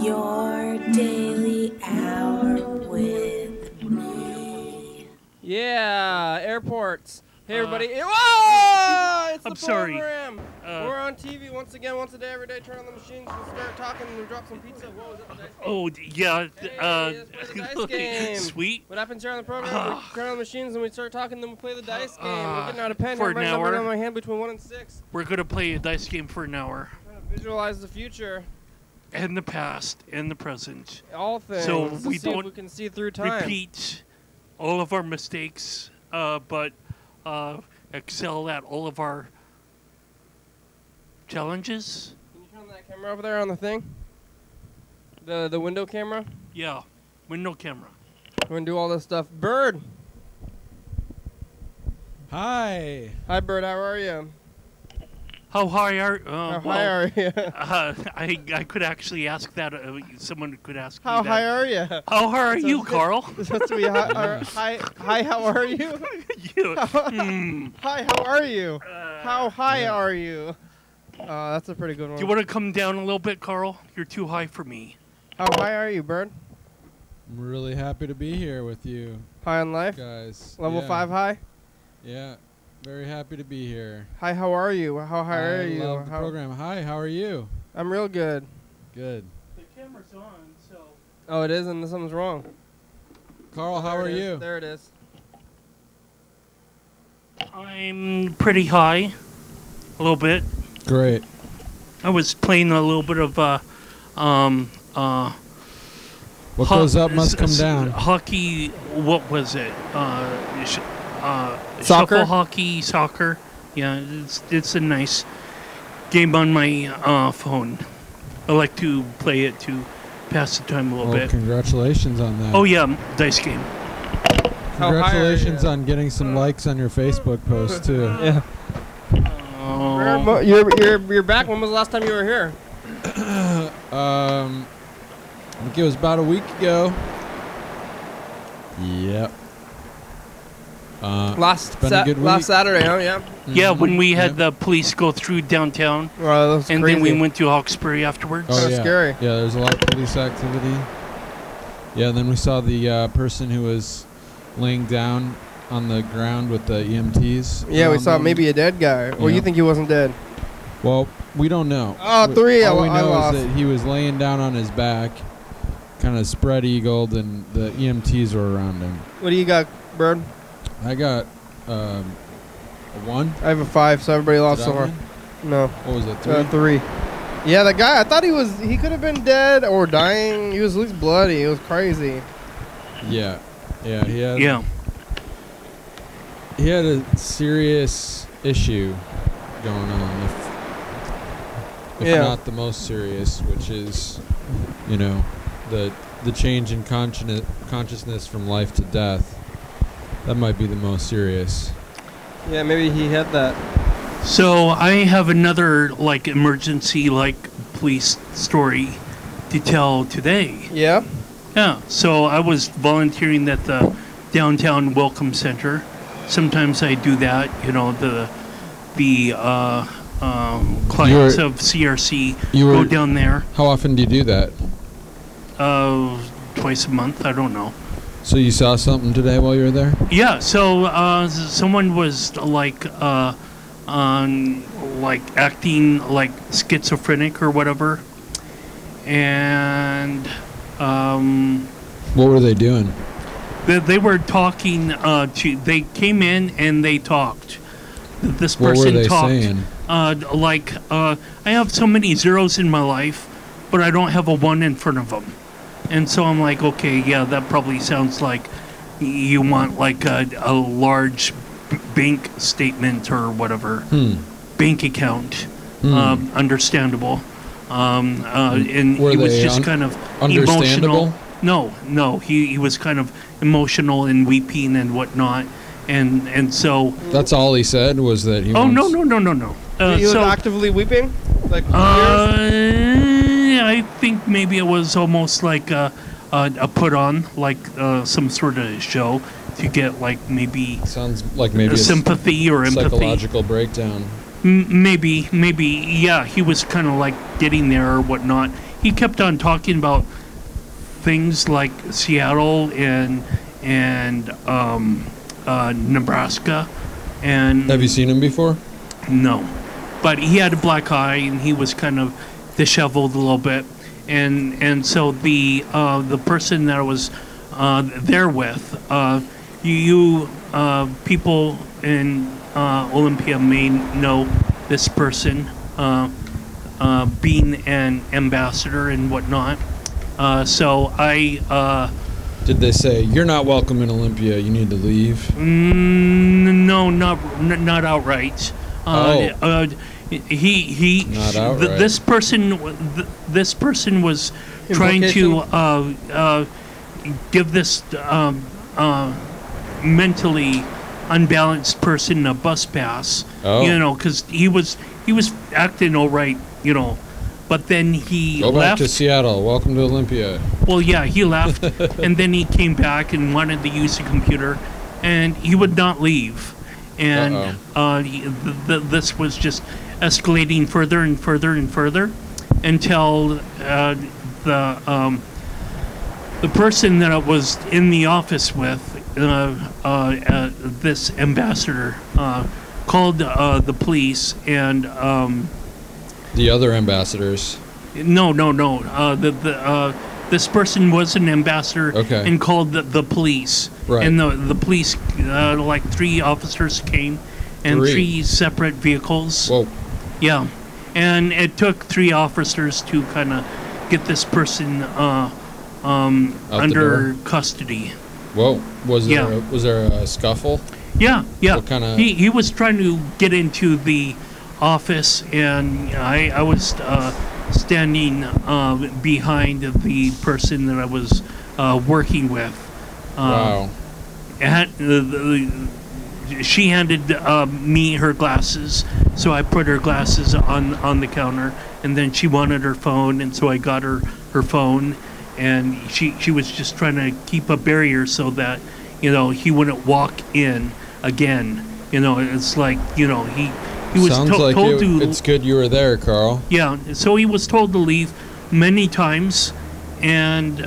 Your daily hour with me. Yeah, airports. Hey, everybody. Whoa! It's the I'm sorry. program. We're on TV once again, once a day, every day. Turn on the machines, we'll start talking, and we'll drop some pizza. Whoa, is that the dice game? Oh, yeah. Hey, let's play the dice game. Sweet. What happens here on the program? We turn on the machines, and we start talking, then we play the dice game. We're getting out of pen. For I'm an writing numbers hour. on my hand between 1 and 6. We're going to play a dice game for an hour. Trying to visualize the future. And the past and the present. All things. So we see if don't we can see through time. repeat all of our mistakes, but excel at all of our challenges. Can you turn that camera over there on the thing? The window camera? Yeah, window camera. We're going to do all this stuff. Berd! Hi. Hi, Berd. How are you? How high are How high are you? I could actually ask that. Someone could ask How me high that. are you? How high are you, Carl? It's supposed to be hi, how are you? You. Hi, how are you? How high are you? That's a pretty good one. Do you want to come down a little bit, Carl? You're too high for me. How high are you, Berd? I'm really happy to be here with you High on life? guys. Level Yeah. 5 high? Yeah. Very happy to be here. Hi, how are you? How high are you? I love the program. Hi, how are you? I'm real good. Good. The camera's on, so... Oh, it is, and something's wrong. Carl, how are you? There it is. I'm pretty high. A little bit. Great. I was playing a little bit of What goes up must come down. Hockey, what was it? Soccer? Shuffle hockey, soccer. Yeah, it's a nice game on my phone. I like to play it to pass the time a little bit. Congratulations on that. Oh yeah, dice game. Congratulations on getting some likes on your Facebook post too. Yeah. Oh. You're back. When was the last time you were here? I think it was about a week ago. Yep. Last good week. Saturday, huh? Yeah. Yeah, when we had Yep. the police go through downtown, Wow, that was and crazy. then we went to Hawkesbury afterwards. Oh, Kinda yeah. scary. Yeah, there's a lot of police activity. Yeah, and then we saw the person who was laying down on the ground with the EMTs. Yeah, we around saw them. maybe a dead guy. Or you Yeah. think he wasn't dead? Well, we don't know. Oh, 3. All we I know lost. is that he was laying down on his back, kind of spread-eagled, and the EMTs were around him. What do you got, Berd? I got a 1. I have a 5, so everybody lost Did I so far. win? No. What was it, 3? 3. Yeah, the guy, I thought he could have been dead or dying. He was at least bloody. It was crazy. Yeah. Yeah, he had, Yeah. he had a serious issue going on, if Yeah. not the most serious, which is, the change in consciousness from life to death. That might be the most serious. Yeah, maybe he had that. So I have another emergency police story to tell today. Yeah? Yeah. So I was volunteering at the downtown welcome center. Sometimes I do that. The clients of CRC go down there. How often do you do that? Twice a month. I don't know. So you saw something today while you were there? Yeah. So someone was acting like schizophrenic or whatever, and What were they doing? they were talking to. They came in and they talked. This What person were they talked saying? I have so many zeros in my life, but I don't have a 1 in front of them. And so I'm like, okay, yeah, that probably sounds like you want a large bank statement or whatever, bank account. Understandable. And Were he was they just kind of understandable? emotional. No, he was kind of emotional and weeping and whatnot. And so That's all he said was that he no. He was actively weeping? Like tears? I think maybe it was almost like a put on, some sort of show to get maybe sounds like maybe sympathy or empathy. Psychological breakdown. Maybe, yeah. He was kind of getting there or whatnot. he kept on talking about things like Seattle and Nebraska. And Have you seen him before? no, but he had a black eye and he was kind of disheveled a little bit, and so the person that I was there with, you people in Olympia may know this person, being an ambassador and whatnot. So I. Did they say you're not welcome in Olympia? You need to leave? No, not outright. He Not outright. this person was trying to give this mentally unbalanced person a bus pass. Oh. You know, because he was acting all right. You know, but then he Go back left. to Seattle. Welcome to Olympia. Well, yeah, he left, and then he came back and wanted to use the computer, and he would not leave. And this was just escalating further and further and further until the person that I was in the office with, this ambassador, called the police and. The other ambassadors. No. This person was an ambassador Okay. and called the police. Right. And the police, like 3 officers came and 3 separate vehicles. Whoa. Yeah. And it took 3 officers to kind of get this person under custody. Whoa. Was Yeah. there a scuffle? Yeah. What kinda- He was trying to get into the office, and I was standing behind the person that I was working with. Wow. She handed me her glasses, so I put her glasses on the counter, and then she wanted her phone, and so I got her phone, and she was just trying to keep a barrier so that, you know, he wouldn't walk in again. You know, it's like, you know, he was Sounds like told to. it's good you were there, Carl. Yeah, so he was told to leave many times, and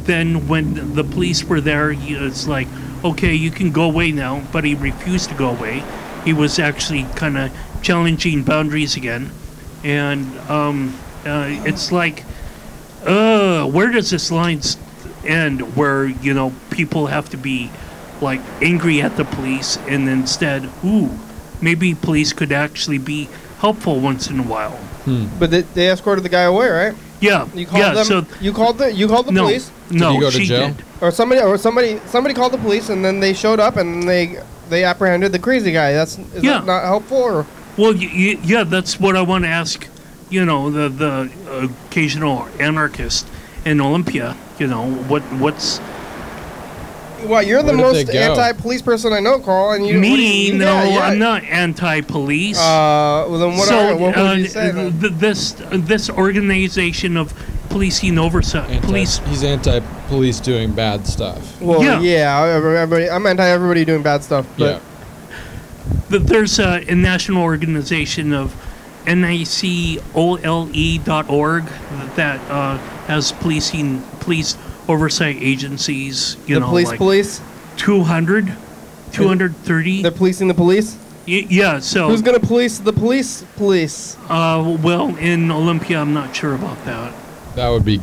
then when the police were there, it's like, okay, you can go away now, but he refused to go away. He was actually kind of challenging boundaries again, and it's like, where does this line end where, you know, people have to be like angry at the police, and instead, maybe police could actually be helpful once in a while. But they escorted the guy away, right? Yeah. You called yeah. them. So you called the no, police, no, Did he go to she jail? did. or somebody called the police, and then they showed up and they apprehended the crazy guy. Is that not helpful? Or Well, yeah, that's what I want to ask. You know, the occasional anarchist in Olympia. You know, what's well, you're the Where did most they go? anti-police person I know, Carl. And you what do me? you- No, yeah. I'm not anti-police. Well, then what would you say? Then? This organization of policing oversight, police. He's anti-police doing bad stuff. Well, Yeah. everybody. I'm anti-everybody doing bad stuff. But There's a national organization of NACOLE.org that has police oversight agencies. You the know, police, like police. 230. They're policing the police. Yeah. So Who's gonna police the police? Police. well, in Olympia, I'm not sure about that. That would be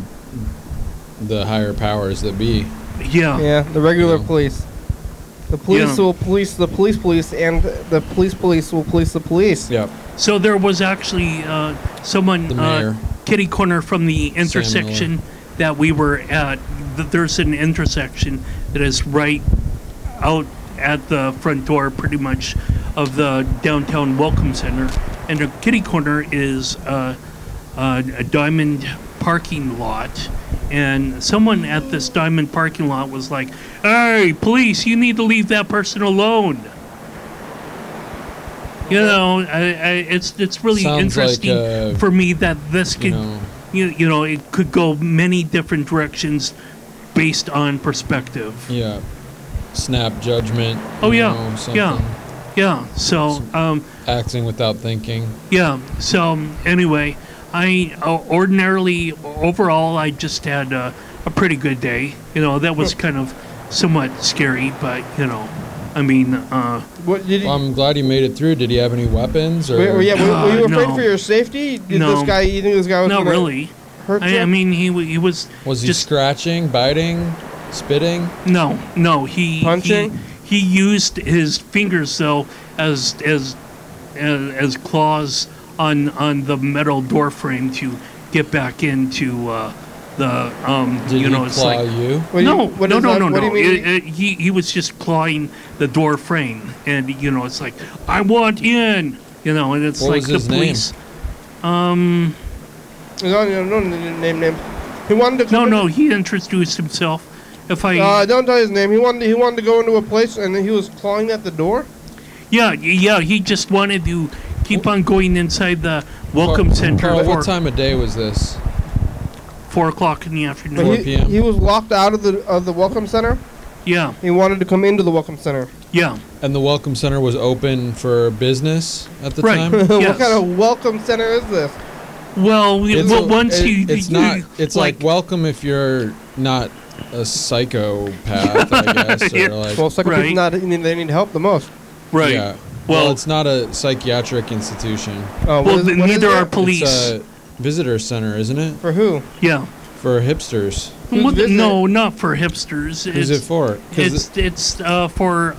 the higher powers that be. Yeah. Yeah, the regular Yeah. police. The police Yeah. will police the police, and the police will police the police. Yep. So there was actually someone, The mayor. kitty corner from the intersection that we were at. There's an intersection that is right out at the front door, pretty much, of the downtown Welcome Center. And the kitty corner is a diamond parking lot. And someone at this diamond parking lot was like, "Hey, police, you need to leave that person alone." You know, it's really Sounds interesting like, for me that this could, know. you know, it could go many different directions based on perspective. Yeah. Snap judgment. Oh, you yeah. know, something. Yeah. So, Acting without thinking. yeah. So anyway, ordinarily, overall, I just had a pretty good day. That was kind of somewhat scary, but I mean, what did he? Well, I'm glad he made it through. Did he have any weapons? Or? Were you afraid no. for your safety? Did No. this guy? You think this guy was not gonna really. hurt you? I mean, he was. Was he just scratching, biting, spitting? No. He Punching? He used his fingers though as claws on the metal door frame to get back into the Did he it's claw like you? What do you- what is that? no. What do you mean? He was just clawing the door frame, and it's like, I want in, and it's What like was the his name? police. No, name. He wanted to. come No. He introduced himself. If I don't tell his name. He wanted to go into a place, and he was clawing at the door. yeah, he just wanted to keep on going inside the welcome center Carl, for what time of day was this? 4 o'clock in the But afternoon. 4 p.m.? he was locked out of the welcome center. Yeah, He wanted to come into the welcome center. yeah. And the Welcome Center was open for business at the Right. time? What Yes. kind of welcome center is this? Well, once It's not. It's like welcome if you're not a psychopath, I guess. Or Yeah. like, Well, second Right. people they need help the most. right. Yeah. Well, Well, it's not a psychiatric institution. Oh, well, neither are it? police. It's a visitor center, isn't it? For who? Yeah. For hipsters. Who's Well, visiting? no, not for hipsters. Who's it for? 'Cause It's for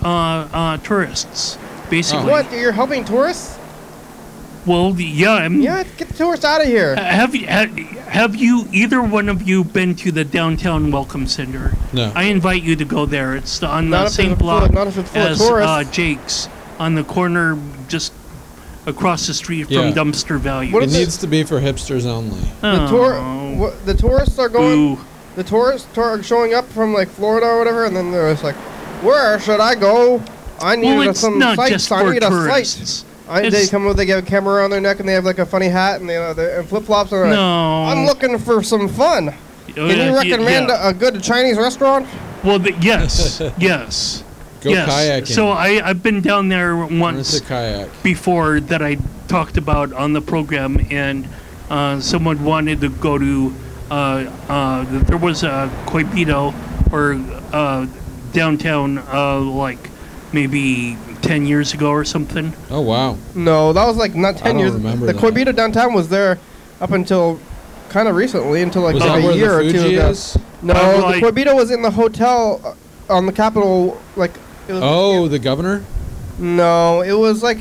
tourists, basically. What? You're helping tourists? Well, yeah. Yeah, get the tourists out of here. Have you either one of you been to the downtown welcome center? No. I invite you to go there. It's on Not the if same it's full- block not if it's full of as tourists. Jake's, on the corner just across the street Yeah. from Dumpster Value. What it is it? needs to be for hipsters only. The tourists are going. Boo. The tourists are showing up from like Florida or whatever, and then they're just like, "Where should I go? I need Well, it's some not sights. just I for need a tourists. sight." They It's- come with, they get a camera around their neck, and they have like a funny hat and and flip flops. And they're like, No. I'm looking for some fun. Can you recommend a good Chinese restaurant? Well, yes, yes. Go yes. kayaking. So I've been down there Rent once a kayak. before that I talked about on the program, and someone wanted to go to there was a Coipito or downtown like maybe 10 years ago or something. Oh, wow. No, that was like not 10 don't years. remember The that. Coipito downtown was there up until kind of recently, until like Was a that where year the or two Fuji ago. is? No, Like- the Coipito was in the hotel on the Capitol. Like, it was, Oh, the governor? no, it was like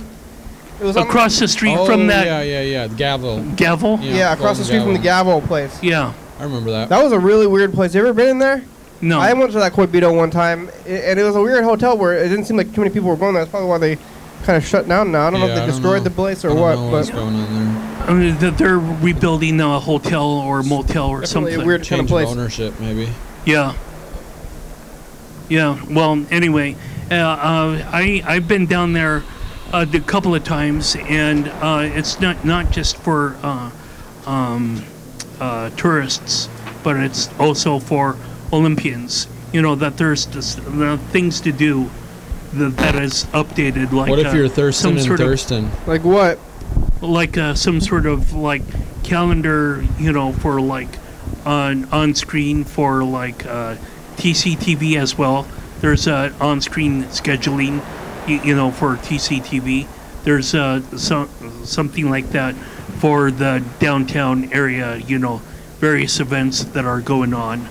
it was on- Across the street Oh, from that yeah. The gavel. gavel. yeah, across the street from the Gavel place. Yeah. I remember that. That was a really weird place. You ever been in there? No. I went to that Coipito one time, and it was a weird hotel where it didn't seem like too many people were going there. That's probably why they kind of shut down now. I don't know if they destroyed the place or I don't what, know what's but going on there. I mean, they're rebuilding a hotel or motel or definitely something. a weird kind of Change of place. ownership, maybe. Yeah. Yeah. Well, anyway, I've been down there a couple of times, and it's not just for tourists, but it's also for Olympians. That there's things to do that is updated. Like What if you're Thurston some and sort of Thurston? Like what? like some sort of like calendar, for like on screen for like TCTV as well. There's on-screen scheduling, for TCTV. There's something like that for the downtown area. Various events that are going on.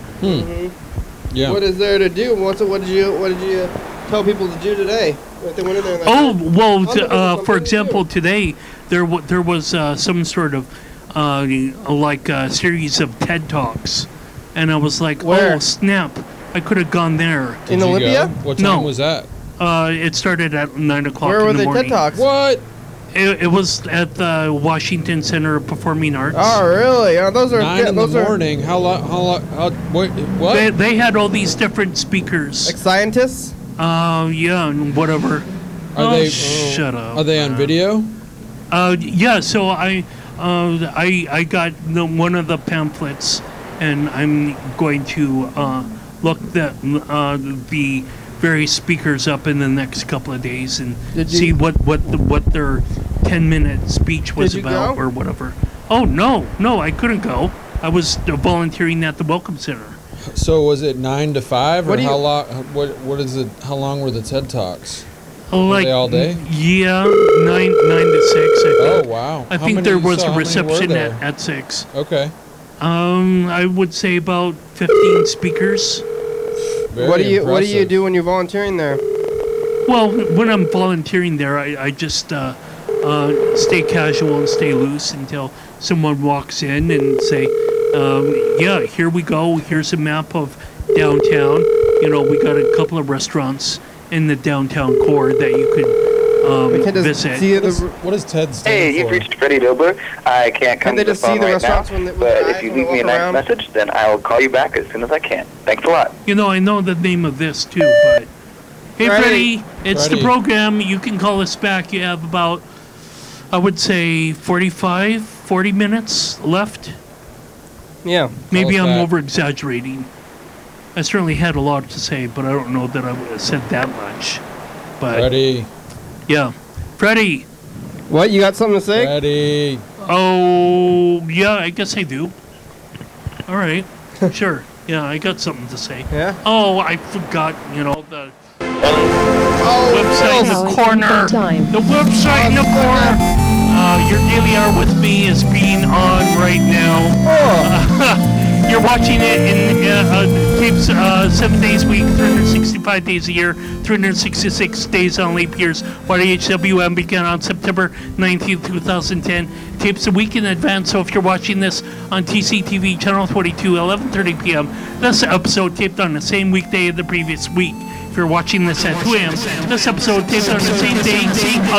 Yeah. What is there to do? What did you tell people to do today? If they went in there and they Oh said, well, I'm looking for for something example, to do. today there was some sort of like a series of TED Talks, and I was like, Where? oh snap! I could have gone there. in Did you Olympia? go? What No. time was that? It started at 9 o'clock Where in were the the morning. TED Talks? What? It was at the Washington Center of Performing Arts. Oh, really? Those are 9 in those the are morning. How long? Wait, what? They had all these different speakers. like scientists. Yeah, and whatever. Are they? Shut up. Are they on video? Yeah. So I got one of the pamphlets, and I'm going to look the various speakers up in the next couple of days and Did you- see what their 10-minute speech was Did you about go? or whatever. Oh, no, I couldn't go. I was volunteering at the Welcome Center. So was it 9 to 5, What or do you- how long? What is it? How long were the TED Talks? Were Like they all day? Yeah, 9 to 6. I Oh think. wow! I How think many there you was saw? a How many were reception there? at 6. Okay. I would say about 15 speakers. Very What do you impressive. do when you're volunteering there? Well, when I'm volunteering there, I just stay casual and stay loose until someone walks in and say, yeah, here we go. Here's a map of downtown. You know, we got a couple of restaurants in the downtown core that you Can't could they visit. see What does TED stand Hey, for? you've reached Freddie Dobler. I can't come they to the just see phone the right now, restaurants when the but guys if you when they leave me a walk nice around? message, then I will call you back as soon as I can. Thanks a lot. You know, I know the name of this too, but hey, Freddie. Freddie, it's the Freddie. program. You can call us back. You have about, I would say, 40 minutes left. Yeah. Maybe us I'm back. over-exaggerating. I certainly had a lot to say, but I don't know that I would have said that much. But Freddie. yeah, Freddie. What, you got something to say? Freddie. Oh, yeah, I guess I do. All right, sure. Yeah, I got something to say. Yeah. Oh, I forgot. You know the Oh, website in Phil. the corner. The website in the corner. Your daily hour with me is being on right now. Oh. You're watching it in tapes 7 days a week, 365 days a year, 366 days on leap years. YDHWM began on September 19th, 2010. Tapes a week in advance, so if you're watching this on TCTV channel 22, 11:30 p.m., this episode taped on the same weekday of the previous week. If you're watching this at 2 a.m., this episode taped on the same day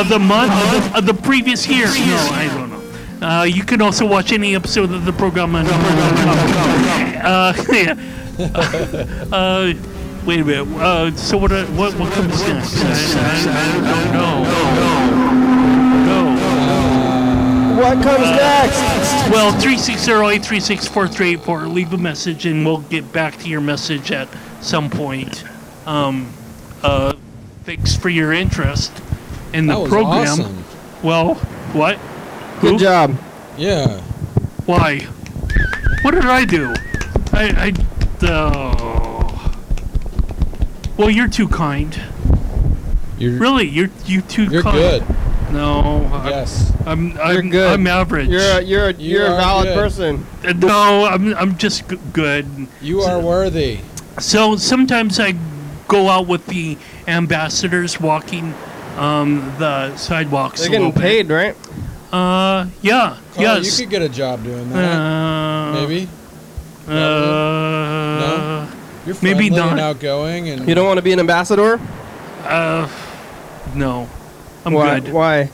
of the month of the previous year. No, I don't know. You can also watch any episode of the program on wait a minute. So what comes next? I don't know. What comes next? Well, 360-836-4384. Leave a message and we'll get back to your message at some point. Thanks for your interest in the That was program. awesome. Well, what? Good Who? job. Yeah. Why? What did I do? Well, you're too kind. Really, you're too You're kind. good. No. Yes. I'm good. I'm average. You're a are valid good. person. No, I'm just good. You are worthy. So sometimes I go out with the ambassadors walking the sidewalks. They're a little getting paid, right? bit. Yeah. Oh, Yes. you could get a job doing that. Maybe. No. You're maybe friendly not. and outgoing, and You don't want to be an ambassador? No. I'm Why? good. Why?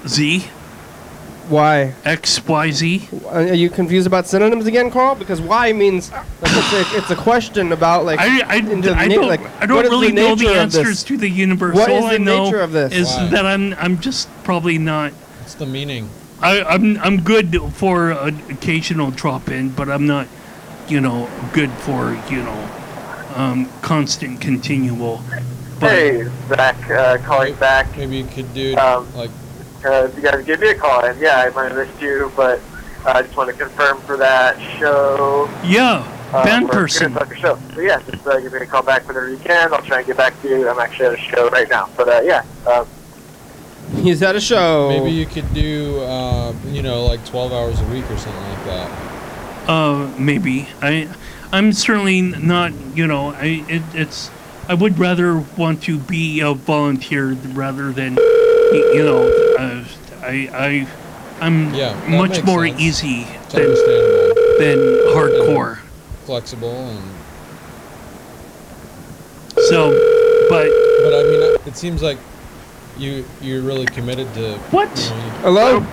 Z, Why? X, Y, Z. Are you confused about synonyms again, Carl? Because why means like, it's a question about like. I into the don't like, I don't what is really know the nature of this? answers to the universe. What All is I the know nature of this? is Why? that I'm just probably not. it's the meaning. I'm good for an occasional drop in, but I'm not, good for constant, continual. But Hey, Zach, calling back. Maybe you could do like You guys give me a call, and yeah, I might have missed you, but I just want to confirm for that show. yeah, band we're person. gonna start the show. So yeah, just give me a call back whenever you can. I'll try and get back to you. I'm actually at a show right now, but yeah. He's at a show. maybe you could do like 12 hours a week or something like that. Maybe I'm certainly not. I would rather want to be a volunteer rather than, I'm Yeah, that much makes more sense. easy It's understandable. than hardcore. Flexible and So, but but I mean it seems like you're really committed to what? Hello?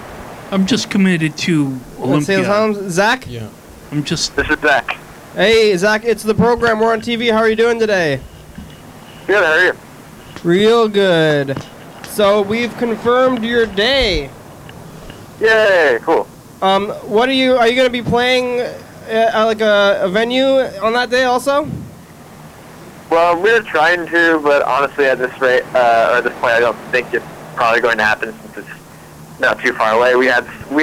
I'm just committed to Let's say Olympia. hello. Zach? yeah. I'm just. This is Zach. Hey, Zach, it's the program. We're on TV. How are you doing today? Good, how are you? Real good. So we've confirmed your day. Yay, cool. What are you going to be playing at like a venue on that day also? Well, we're trying to, but honestly, at this rate, or at this point, I don't think it's probably going to happen since it's not too far away. We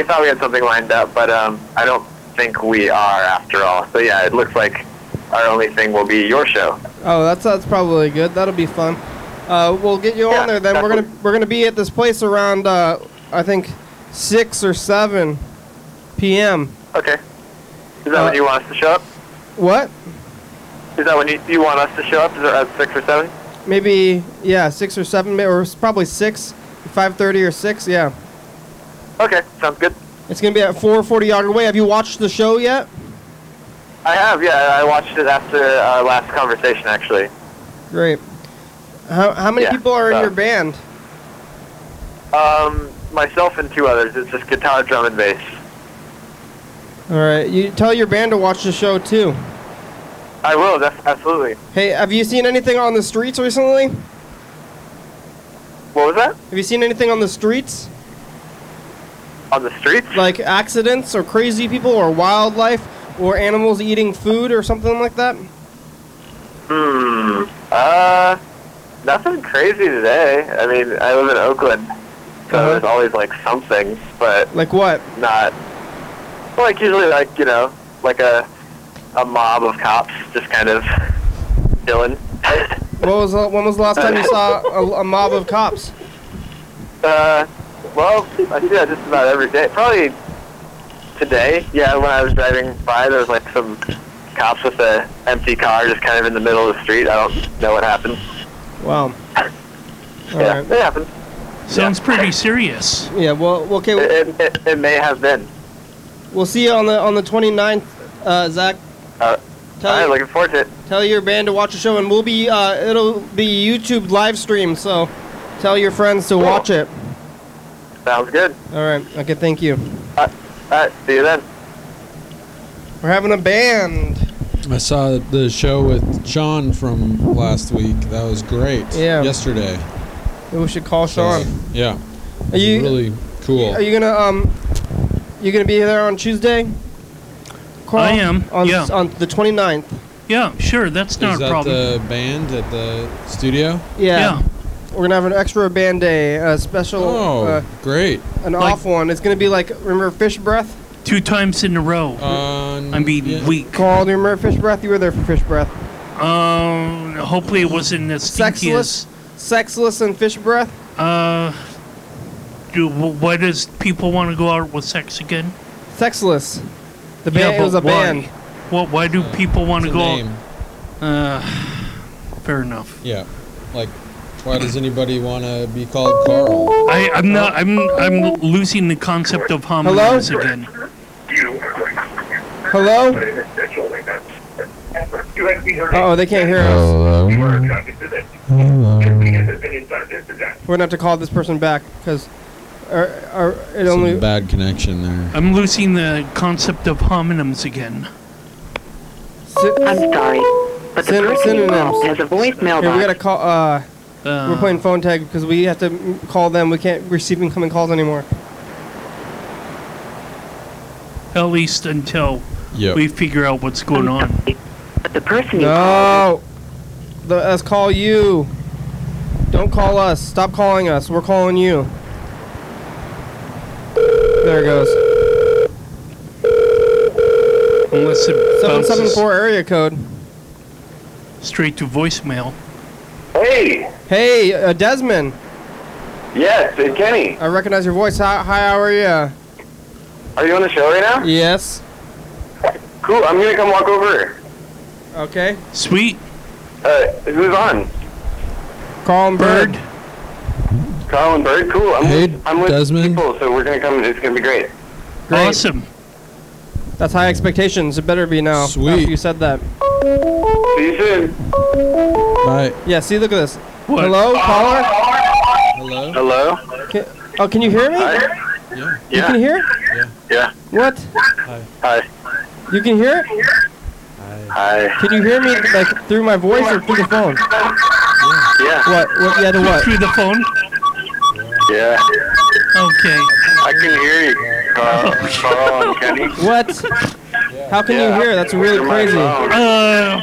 thought we had something lined up, but I don't think we are after all. So yeah, it looks like our only thing will be your show. Oh, that's probably good. That'll be fun. We'll get you on there then. Definitely. We're gonna be at this place around I think 6 or 7 p.m. Okay. Is that when you want us to show up? What? Is that when you want us to show up? Is it at 6 or 7? Maybe 6 or 7, or probably 6, 5:30 or 6. Yeah. Okay, sounds good. It's gonna be at 440 Yager Way. Have you watched the show yet? I have, yeah. I watched it after our last conversation, actually. Great. How many people are in your band? Myself and 2 others. It's just guitar, drum, and bass. All right. You tell your band to watch the show too. I will, absolutely. Hey, have you seen anything on the streets recently? What was that? Have you seen anything on the streets? On the streets? Like accidents or crazy people or wildlife or animals eating food or something like that? Nothing crazy today. I mean, I live in Oakland, so there's always like something, but like what? Not like usually like, you know, like a mob of cops just kind of chilling. When was the last time you saw a mob of cops? Well, I see that just about every day. Probably today. Yeah, when I was driving by, there was like some cops with an empty car just kind of in the middle of the street. I don't know what happened. Wow. Yeah, right. it happened. Sounds pretty serious. Yeah, well, okay. It may have been. We'll see you on the 29th, Zach. All right, looking forward to it. Tell your band to watch the show, and we'll be it'll be YouTube live stream, so tell your friends to watch it. Sounds good. All right. Okay. Thank you. All right. See you then. We're having a band. I saw the show with Sean from last week. That was great. Yeah. Yesterday. We should call Sean. Yeah. Are you really cool? Are you gonna be there on Tuesday? Carl? I am. On the 29th. Yeah, sure. That's not a problem. Is that the band at the studio? Yeah. We're gonna have an extra band day, a special. Oh, great! An off one. It's gonna be like, remember Fish Breath? 2 times in a row. I mean, week. Carl, do you remember Fish Breath? You were there for Fish Breath. Hopefully it wasn't as stinky as... Sexless and Fish Breath? Why does people want to go out with sex again? Sexless. The band, it was a band. Well, why do people want to go name. out? Fair enough. Yeah. Like, why does anybody want to be called Carl? I'm losing the concept of homonyms again. Hello? Uh-oh, they can't hear us. Hello. We're gonna have to call this person back because it only bad connection there. I'm losing the concept of homonyms again. I'm sorry, but the person you called has a voicemail box. Here, we gotta call. We're playing phone tag because we have to call them. We can't receive incoming calls anymore. At least until we figure out what's going on. But the person you called... Let's call you. Don't call us. Stop calling us. We're calling you. There it goes. Unless it 774 area code. Straight to voicemail. Hey! Hey, Desmond. Yes, it's Kenny. I recognize your voice. Hi, how are you? Are you on the show right now? Yes. Cool, I'm gonna come walk over. Okay. Sweet. Who's on? Carl and Berd. Carl and Berd? Cool. I'm with Desmond. people, so we're gonna come. It's gonna be great. Awesome. That's high expectations. It better be now. Sweet. After you said that. See you soon. Bye. Yeah, see, look at this. What? Hello, caller? Hello? Hello? Can you hear me? Hi. Yeah. You can hear? Yeah. What? Hi. You can hear? Hi. Can you hear me, like, through my voice or through the phone? Yeah. What? Yeah, to what? Through the phone? Yeah. Okay. I can hear you, Carl and Kenny. What? How can you hear? That's really crazy.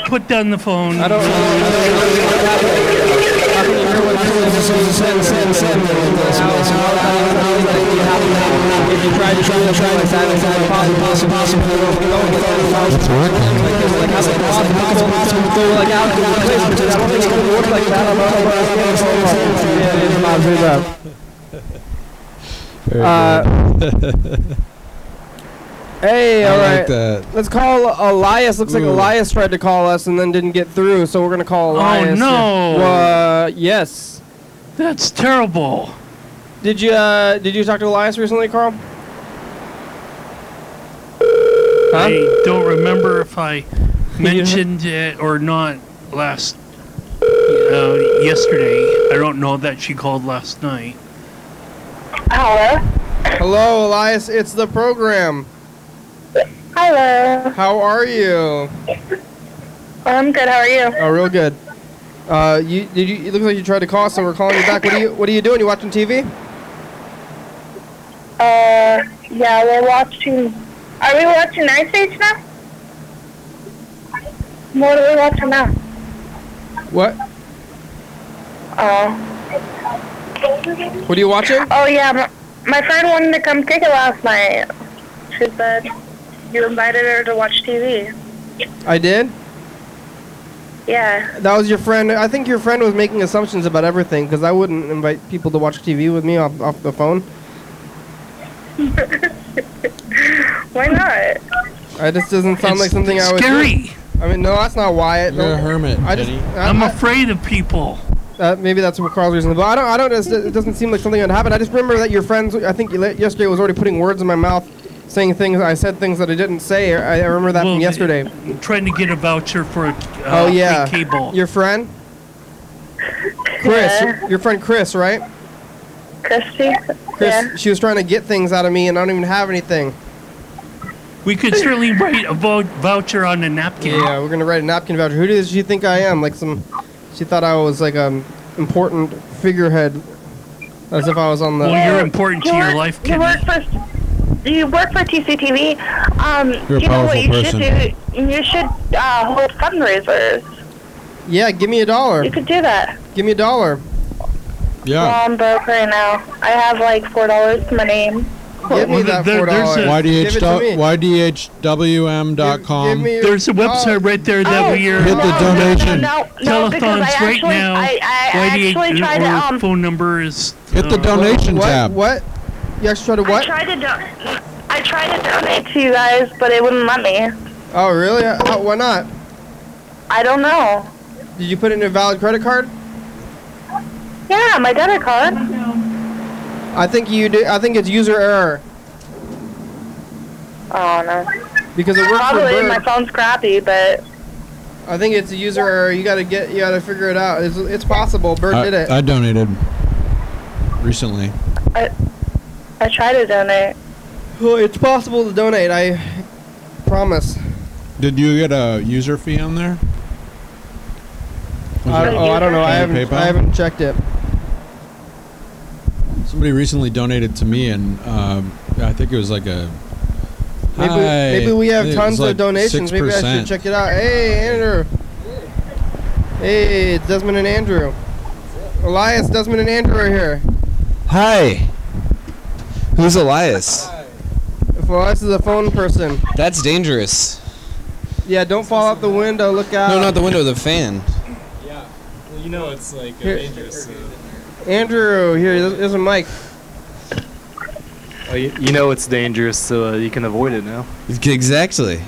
Put down the phone. I don't know. How can you hear what they tried to do something like that. It's impossible. It's working. Like, how is it possible to go like out to the place? I don't think it's going to work like that. Hey, all right. Like Let's call Elias. Looks like Elias tried to call us and then didn't get through, so we're gonna call Elias. Oh no! Yes. That's terrible. Did you talk to Elias recently, Carl? Huh? I don't remember if I mentioned it or not yesterday. I don't know that she called last night. Hello. Hello, Elias. It's the program. Hello. How are you? I'm good. How are you? Oh, real good. It looks like you tried to call us, so we're calling you back. What are you doing? You watching TV? Yeah, we're watching. Are we watching Ice Age now? What are we watching now? What? Oh. What are you watching? Oh yeah, my friend wanted to come kick it last night. She said you invited her to watch TV. I did? Yeah. That was your friend. I think your friend was making assumptions about everything, because I wouldn't invite people to watch TV with me off the phone. Why not? It just doesn't sound like something I would scary. do. I mean, no, that's not Wyatt. You're a hermit, Jenny. I'm afraid of people. Maybe that's what Carl's reason. But I don't. It doesn't seem like something that happened. I just remember that your friends. I think yesterday was already putting words in my mouth, saying things. I said things that I didn't say. I remember that from yesterday. Trying to get a voucher for yeah, free cable. Your friend, Chris. Yeah. Your friend Chris, right? Christy. Chris. Yeah. She was trying to get things out of me, and I don't even have anything. We could certainly write a voucher on a napkin. Yeah, we're gonna write a napkin voucher. Who does she think I am? Like some. She thought I was like important figurehead, as if I was on the. Well, you're important to your life, Do you work for TCTV? You're a you know what you powerful should do? You should hold fundraisers. Yeah, give me $1. You could do that. Give me $1. Yeah. Well, I'm broke right now. I have like $4 to my name. Give me that $4. YDHWM.com. There's a website right there that we are. Hit the donation. No, Telephones right now. I actually tried to. Phone number is. Hit the donation tab. What? You actually tried to what? I tried to donate to you guys, but it wouldn't let me. Oh, really? Why not? I don't know. Did you put in a valid credit card? Yeah, my debit card. I think you do. I think it's user error. Oh no. Because it works for Probably Berd. my phone's crappy, but. I think it's a user error. You gotta figure it out. It's possible. Berd did it. I donated recently. I tried to donate. Well, it's possible to donate. I promise. Did you get a user fee on there? I don't know. I PayPal? haven't checked it. Somebody recently donated to me, and I think it was like a. Maybe we have tons of donations. 6%. Maybe I should check it out. Hey, Andrew. Hey, it's Desmond and Andrew. Elias, Desmond, and Andrew are here. Hi. Who's Elias? Elias is a phone person. That's dangerous. Yeah, don't fall out the window. Look out. No, not the window, the fan. Yeah. Well, you know it's like dangerous. So. Andrew, here, there's a mic. Oh, you know it's dangerous, so you can avoid it now. Exactly.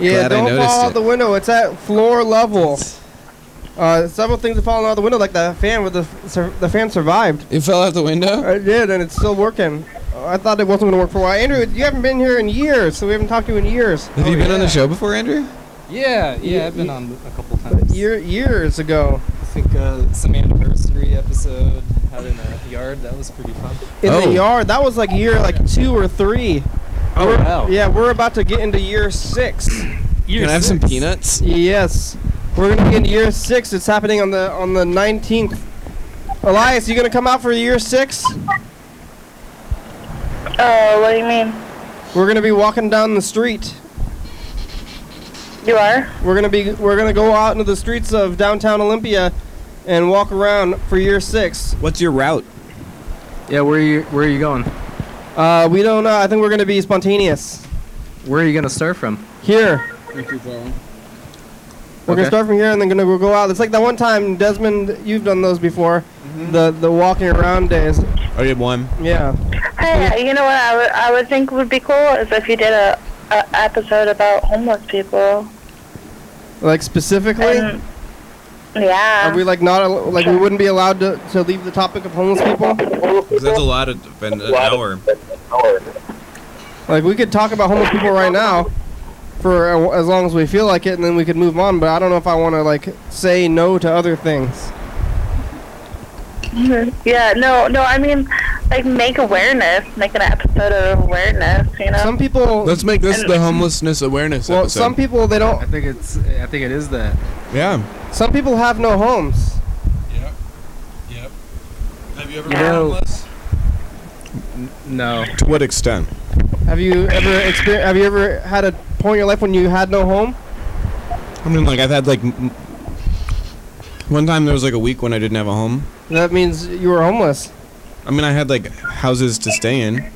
Yeah, Glad I don't noticed fall out it. the window. It's at floor level. Several things have fallen out the window, like the fan. With the fan survived. It fell out the window? It did, and it's still working. I thought it wasn't going to work for a while. Andrew, you haven't been here in years, so we haven't talked to you in years. Have you been on the show before, Andrew? Yeah, I've been on a couple times. Years ago. I think some anniversary episode out in the yard. That was pretty fun. In the yard, that was like year 2 or 3. Oh, wow. Yeah, we're about to get into year 6. Can I have some peanuts? Yes, we're gonna be in year 6. It's happening on the 19th. Elias, you gonna come out for year 6? Oh, what do you mean? We're gonna be walking down the street. You are? We're gonna go out into the streets of downtown Olympia and walk around for year 6. What's your route? Yeah, where are you going? We don't know. I think we're gonna be spontaneous. Where are you gonna start from? Here. We're gonna start from here and then gonna go out. It's like that one time, Desmond. You've done those before. The walking around days. I did one. Yeah. Hey, you know what I would think would be cool is if you did a episode about homeless people. Like specifically. Yeah. Are we like not like we wouldn't be allowed to leave the topic of homeless people? Because that's a lot of an hour. Like we could talk about homeless people right now, for as long as we feel like it, and then we could move on. But I don't know if I want to like say no to other things. Yeah. No. I mean, like make awareness, make an episode of awareness. You know. Some people. Let's make this the homelessness awareness Well, episode. some people they don't. I think it is that. Yeah. Some people have no homes. Yep. Have you ever been homeless? No. To what extent? Have you ever had a point in your life when you had no home? I mean, like I've had like one time there was like a week when I didn't have a home. That means you were homeless. I mean, I had like houses to stay in.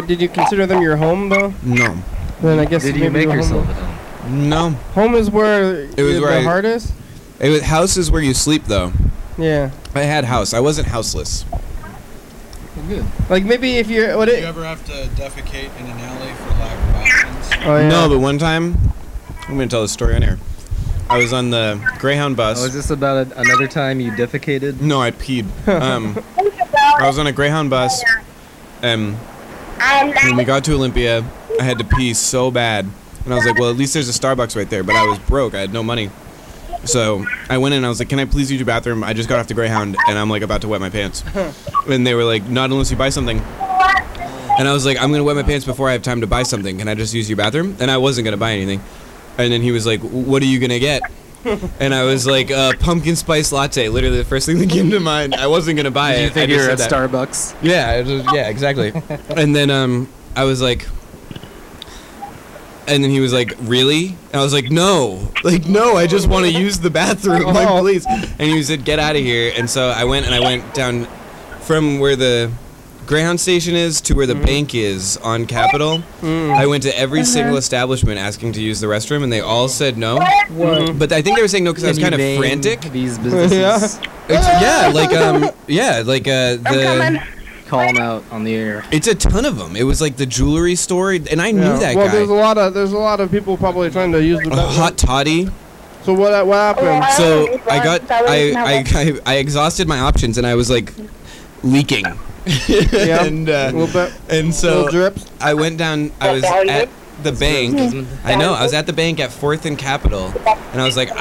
Did you consider them your home though? No. Then I guess Did you maybe make were yourself homeless. at home? No. Home is where where the heart is. It was house is where you sleep though. Yeah. I had house. I wasn't houseless. Well, good. Like maybe if you're Do you ever have to defecate in an alley for lack of options? Oh, yeah. No, but one time, I'm gonna tell the story on air. I was on the Greyhound bus. Oh, is this about another time you defecated? No, I peed. I was on a Greyhound bus, and when we got to Olympia, I had to pee so bad. And I was like, well, at least there's a Starbucks right there. But I was broke. I had no money. So I went in and I was like, can I please use your bathroom? I just got off the Greyhound, and I'm like about to wet my pants. And they were like, not unless you buy something. And I was like, I'm going to wet my pants before I have time to buy something. Can I just use your bathroom? And I wasn't going to buy anything. And then he was like, what are you going to get? And I was like, pumpkin spice latte. Literally the first thing that came to mind. I wasn't going to buy it. You think I just you're at said that. Starbucks? Yeah, exactly. And then I was like, and then he was like, really? And I was like, no, I just want to use the bathroom, like, please. And he said, get out of here. And so I went down from where the Greyhound station is to where the bank is on Capitol. I went to every single establishment asking to use the restroom, and they all said no. But I think they were saying no because I was kind of frantic. These businesses. Call them out on the air. It's a ton of them. It was like the jewelry store, and I knew that guy. Well, there's a lot of people probably trying to use the hot toddy. So what happened? So I exhausted my options, and I was like leaking. Yeah, and so I went down. I was at the bank. I know. I was at the bank at 4th and Capitol, and I was like, and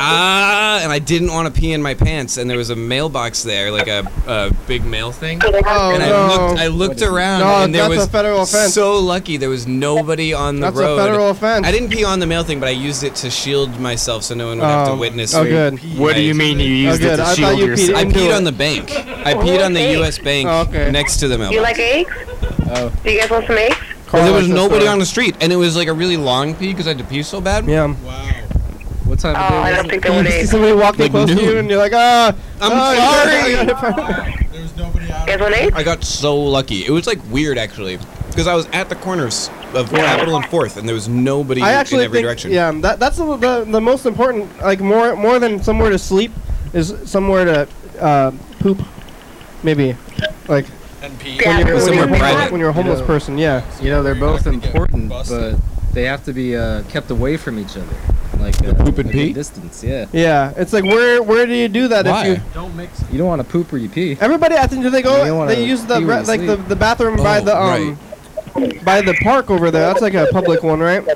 I didn't want to pee in my pants, and there was a mailbox there, like a big mail thing. And I looked around, and there was a federal offense. So lucky there was nobody on the road. That's a federal offense. I didn't pee on the mail thing, but I used it to shield myself so no one would have to witness me. Good. What do you mean you used it to shield yourself? I peed on the bank. I peed on the U.S. bank next to the mailbox. You like eggs? Oh. Do you guys want some eggs? There was nobody on the street, and it was like a really long pee because I had to pee so bad. Yeah. Wow. What time of day? I don't think they would You see eat. somebody walking close to you, and you're like, I'm sorry. There was nobody out. You guys want eggs? I got so lucky. It was like weird actually, because I was at the corners of Capitol and 4th, and there was nobody in every direction. Yeah, that's the most important. Like more than somewhere to sleep is somewhere to poop, maybe, like. And pee. When you're a homeless person, yeah. You know, they're both important, but they have to be kept away from each other. Like poop and pee? Distance, yeah. Yeah, it's like where do you do that? Why? If you Don't mix it. You don't want to poop or you pee. everybody, I think, do they You don't go? wanna They use the pee when you sleep. the bathroom by the by the park over there. That's like a public one, right?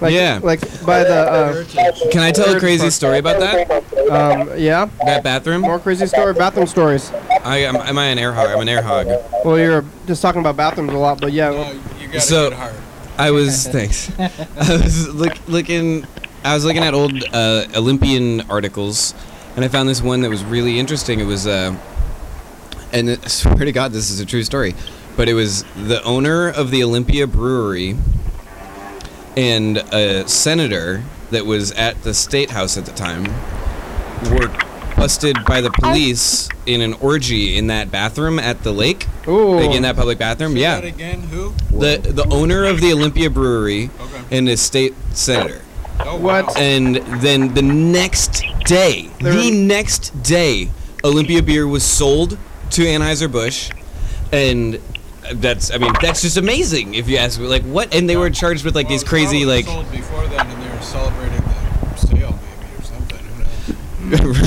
Like, Yeah. Like by the Can I tell a crazy story about that? yeah. That bathroom? More crazy bathroom stories. Am I an air hog? I'm an air hog. Well, you're just talking about bathrooms a lot, but yeah. Oh, you got So- a good heart. I was thanks. I was looking at old Olympian articles, and I found this one that was really interesting. It was and I swear to God, this is a true story. But it was the owner of the Olympia Brewery and a senator that was at the State House at the time were busted by the police in an orgy in that bathroom at the lake. Ooh. Like in that public bathroom. Say Yeah. that again, who? The owner of the Olympia Brewery Okay. and a state senator. Oh, What? wow. And then the next day, Olympia beer was sold to Anheuser-Busch, and that's just amazing if you ask me. Like, what? And they were charged with like these crazy like. Sold before then, and they were celebrating the sale, maybe or something. Who knows?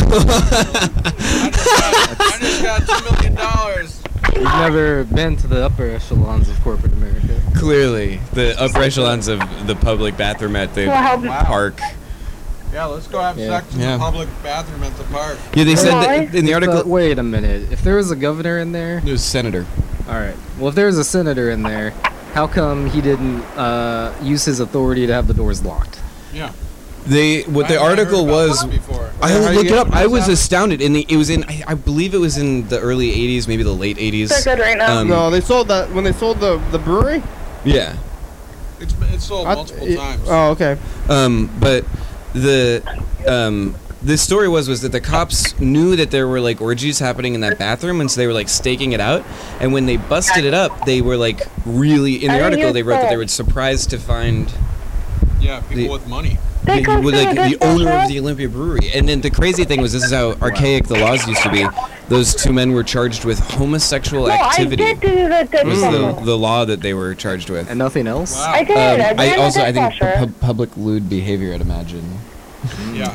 I just got $2 million. You've never been to the upper echelons of corporate America. Clearly, the upper echelons of the public bathroom at the park. Yeah, let's go have sex in Yeah. the public bathroom at the park. Yeah, they said that in the article. Wait a minute. If there was a governor in there, There's a senator. all right. Well, if there was a senator in there, how come he didn't use his authority to have the doors locked? Yeah. What the article was. Before. I looked it up. I was astounded. It was in. I believe it was in the early '80s, maybe the late '80s. They're good right now. No, they sold that when they sold the brewery. Yeah. It's sold multiple times. Oh, okay. But the story was that the cops knew that there were like orgies happening in that bathroom, and so they were like staking it out. And when they busted it up, they were like really in the article they wrote that they were surprised to find. Yeah, people with money. The owner of the Olympia Brewery. And then the crazy thing was, this is how archaic the laws used to be. Those two men were charged with homosexual activity. I did do that. Was the law that they were charged with. And nothing else? Wow. I did. I think public lewd behavior, I'd imagine. Yeah.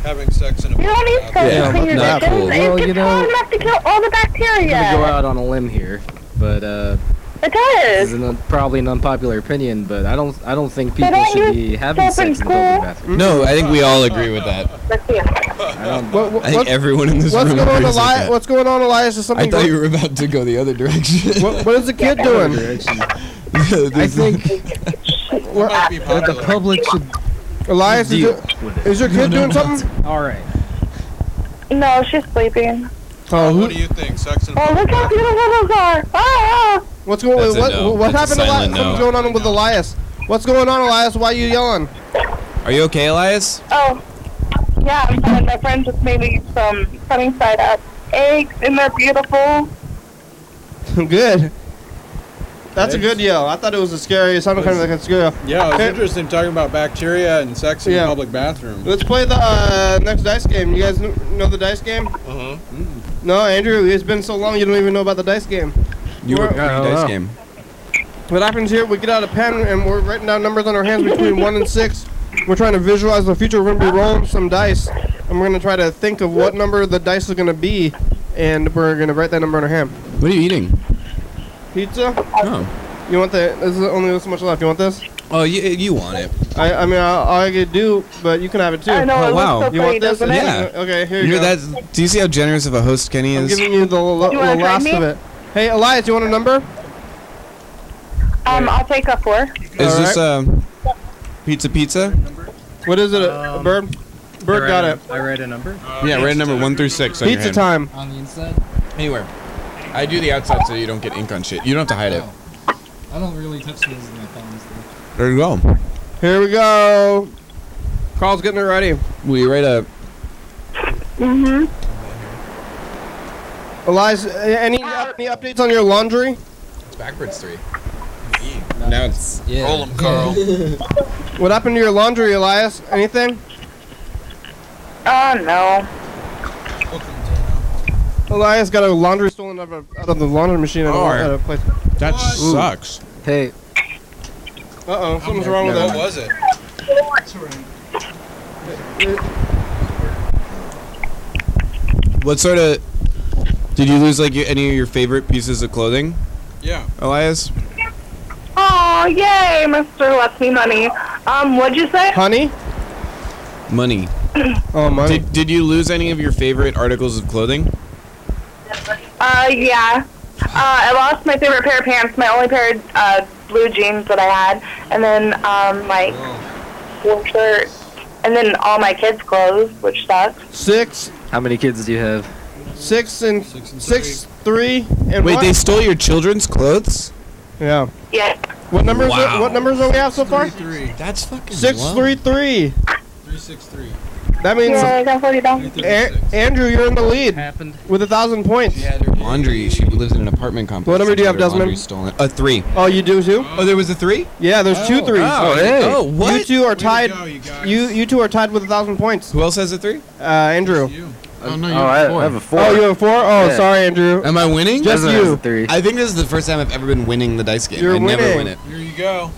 Having sex in a You don't need public to Yeah, clean your not dishes. cool. Well, It's you know, hard enough to kill all the bacteria. I'm gonna go out on a limb here, but It this does. is probably an unpopular opinion, but I don't think people don't should use be having soap in sex in the public school. bathroom. No, I think we all agree with that. Let's see. I think everyone in this room What's going on, agrees with Elias? that. What's going on, Elias? Is something? I thought you were about to go the other direction. What is the kid doing? I think What, might be that the popular. public should Elias, deal with it. is your kid doing something? All right. No, she's sleeping. Oh, What do you think? Sex in a Oh, public look how bathroom? beautiful those are. Ah! what's going? That's a no. What That's a happened, Elias? silent no. What's going on with Elias? What's going on, Elias? Why are you yelling? Are you okay, Elias? Oh, yeah, I'm fine. My friend just made me some sunny side up eggs, and they're beautiful. Good. That's a good yell. I thought it was a scary. It sounded kind of like a scary. Yeah, it was Hey, interesting talking about bacteria and sex in Yeah. a public bathroom. Let's play the next dice game. You guys know the dice game? Uh-huh. No, Andrew. It's been so long you don't even know about the dice game. You were We're- pre-dice game. What happens here? We get out a pen and we're writing down numbers on our hands between 1 and 6. We're trying to visualize the future. We're gonna be rolling some dice, and we're gonna try to think of what number the dice is gonna be, and we're gonna write that number on our hand. What are you eating? Pizza? Oh. You want the? There's only this much left. You want this? Oh, you want it. I mean, I could do, but you can have it too. I know, Oh, it wow. looks so You pretty, want this? doesn't it? Yeah. Okay, here You you know go. that? Do you see how generous of a host Kenny I'm is? giving you the wanna try last me? of it. Hey, Elias, you want a number? I'll take a 4. Is this Alright. pizza? What is it? Bird? Bird got it. I read a number Yeah, write number 1 through 6 on your Pizza hand. time. on the inside. Anywhere. I do the outside so you don't get ink on shit. You don't have to hide it. I don't really touch those in my thumbs. There you go. Here we go. Carl's getting it ready. Will you write a... Mm-hmm. Elias, any updates on your laundry? It's backwards 3. Now it's... Yeah. Roll 'em, Carl. What happened to your laundry, Elias? Anything? Oh, no. Elias got a laundry stolen out of the laundry machine at a place. That sucks. Hey, Uh-oh, something's wrong with What that. was it? What sort of... Did you lose like any of your favorite pieces of clothing, Yeah. Elias? Oh, yay, Mr. Lets Me Money. What'd you say? Honey? Money. Oh, money. Did you lose any of your favorite articles of clothing? Yeah. I lost my favorite pair of pants, my only pair of blue jeans that I had, and then, my work shirt, and then all my kids' clothes, which sucks. 6, how many kids do you have? 6 and 6, 3, and Wait, what? they stole your children's clothes? Yeah. Yeah. What numbers? Wow. What numbers do we have so far? 3. That's fucking 6, 3, 3. 363. That means Yeah, I got 40,000. Andrew, you're in the lead Happened. with 1,000 points. She had her laundry. She lives in an apartment complex. What number do you have, Her laundry Desmond? Stolen. A 3. Oh, you do too? Oh, there was a 3? Yeah, there's 2 threes. Oh, hey. Oh, what? You two are tied. go, you guys. You two are tied with 1,000 points. Who else has a 3? Andrew. You. Oh no, you Oh, I have 4. have a 4. Oh, you have 4? Oh, Yeah. sorry, Andrew. Am I winning? Just Desmond has you. a 3. I think this is the first time I've ever been winning the dice game. You're I never winning. win it. Here you go.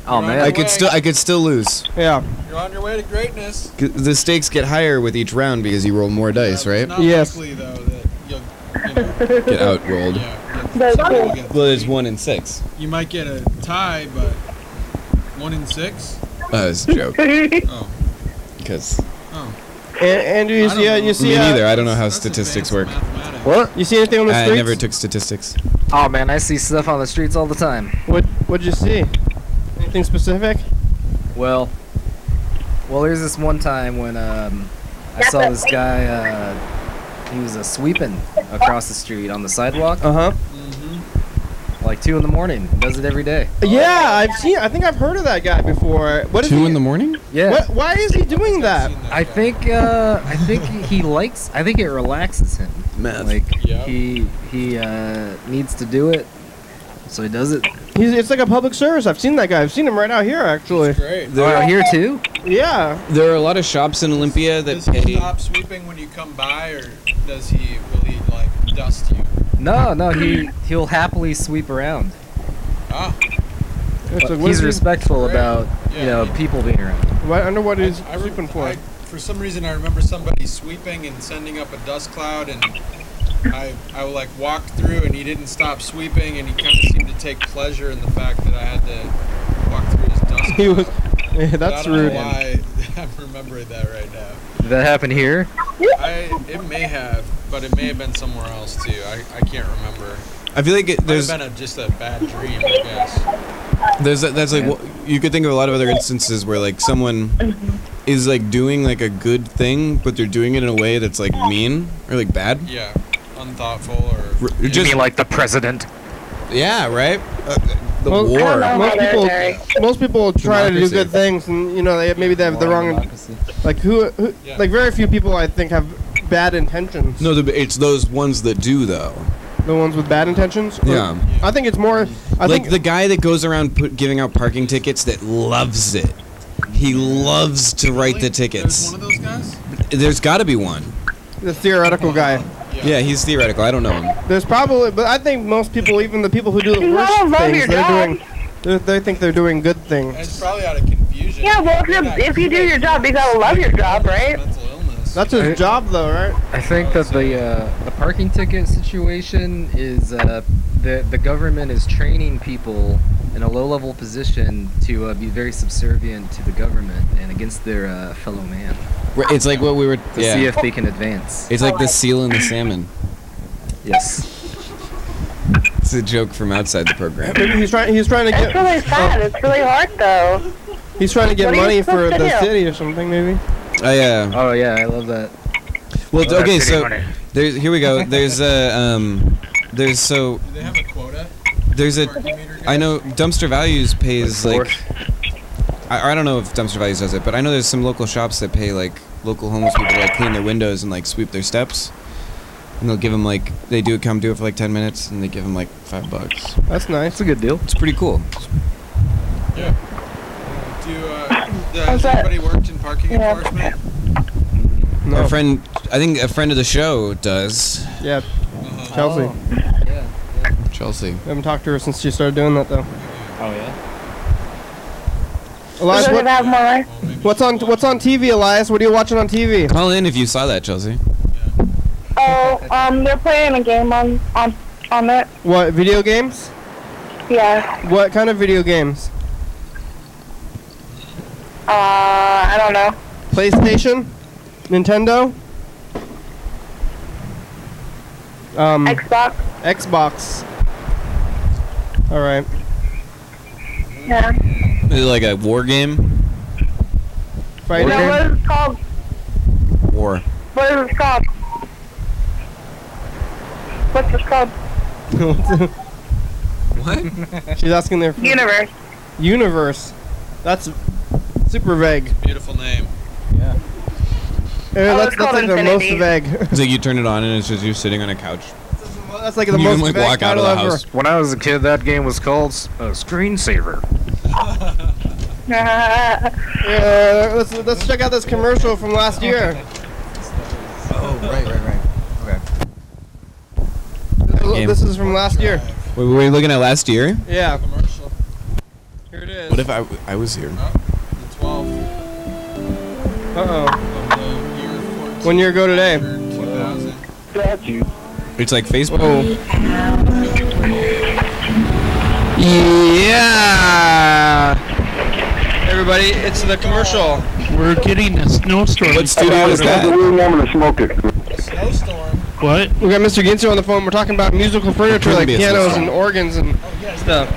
Oh man. I could still lose. Yeah. You're on your way to greatness. The stakes get higher with each round because you roll more dice, right? It's not Yes. likely, though, that you'll Get out rolled. yeah, That's somebody will cool. get Well, there's three. 1 and 6. You might get a tie, but 1 in 6? It's a joke. Oh. Because Andrew, you I don't see, know. you see, me neither. I don't know how That's statistics advanced work. mathematics. What? you see anything on the I streets? never took statistics. Oh man, I see stuff on the streets all the time. What'd you see? Anything specific? Well, there's this one time when I saw this guy. He was sweeping across the street on the sidewalk, Uh-huh. like 2 in the morning. He does it every day. Yeah, I think I've heard of that guy before. What is 2 he? in the morning? Yeah. Why is he doing that? I think he likes. I think it relaxes him. Meth. Like Yeah. he needs to do it, so he does it. It's like a public service. I've seen that guy. I've seen him right out here, actually. Great. Oh, out here too. Yeah. There are a lot of shops in Olympia that Does he pay. stop sweeping when you come by, or will he like dust you? No, he'll happily sweep around. Ah, It's like, what He's is he- respectful Great. about Yeah. people being around. I wonder what he's I re- sleeping for. for some reason, I remember somebody sweeping and sending up a dust cloud, and I like walked through, and he didn't stop sweeping, and he kind of seemed to take pleasure in the fact that I had to walk through his dust cloud. He was. Yeah, But that's I don't rude. know why I'm remembering that right now. Did that happen here? It may have, but it may have been somewhere else too. I can't remember. I feel like There's there's been just a bad dream, I guess. that's like you could think of a lot of other instances where like someone is like doing like a good thing, but they're doing it in a way that's like mean or like bad. Yeah, unthoughtful or Just like the president? yeah, right. The Well, war. Most people try to do Democracy. good things, and maybe they have the wrong. Democracy. Like Yeah. like very few people I think have bad intentions. No, it's those ones that do though. The ones with bad intentions. Or- Yeah. I think it's more. I Like think the guy that goes around giving out parking tickets that loves it. He loves to write the There's tickets. one of those guys. There's got to be one. the theoretical guy. Yeah, he's theoretical. I don't know him. There's probably, but I think most people, even the people who do the You worst gotta love things, your they're job. doing. They think they're doing good And things. it's probably out of confusion. Yeah, well, if you do your job, you gotta love your job, right? Mental illness. That's his job, though, right? I think that the parking ticket situation is the government is training people in a low-level position to be very subservient to the government and against their fellow man It's like what we were. to see if they can advance. It's like the seal and the salmon. Yes. It's a joke from outside the program. Maybe he's trying to It's get. really sad. It's really hard, though. He's trying to get What are you money for supposed to the do? city or something, maybe. Yeah. Oh yeah, I love that. Well, Well, okay, that's so money. there's here we go. There's so Do they have a quota? there's a. Parking meter I guys? know Dumpster Values pays Like like. I don't know if Dumpster Values does it, but I know there's some local shops that pay like local homeless people to like clean their windows and like sweep their steps. And they'll give them like they come do it for like 10 minutes and they give them like $5. That's nice. That's a good deal. It's pretty cool. Yeah. Has that? anybody worked in parking Yeah. enforcement? No. Our friend, I think a friend of the show does. Yeah, Uh-huh. Chelsea. Yeah. Chelsea. I haven't talked to her since she started doing that, though. Oh yeah. Elias, Does it have more life? Well, maybe what's on TV, Elias? What are you watching on TV? Call in if you saw that, Chelsea. Oh, they're playing a game on it. What, video games? Yeah. What kind of video games? I don't know. PlayStation? Nintendo? Xbox. Xbox. Alright. Yeah. Is it like a war game? Fighting No, game? what is it called? War. What is it called? What's this called? What? She's asking their Universe. universe. That's super vague. Beautiful name. That's like the most vague. It's like you turn it on and it's just you sitting on a couch. That's like the You most can, like, vague walk out of title the ever. house. When I was a kid, that game was called Screensaver. Yeah, let's check out this commercial from last year. Oh, right. Okay. This is from last year. Wait, were we looking at last year? Yeah. Commercial. Here it is. What if I was here? The 12th Uh-oh. of the year 14. 1 year ago today. 2000. It's like Facebook. Yeah. Everybody, it's the commercial. We're getting a snowstorm. What studio is that? Snowstorm. What? We got Mr. Ginsu on the phone. We're talking about musical furniture Couldn't like be a pianos snowstorm. and organs and stuff.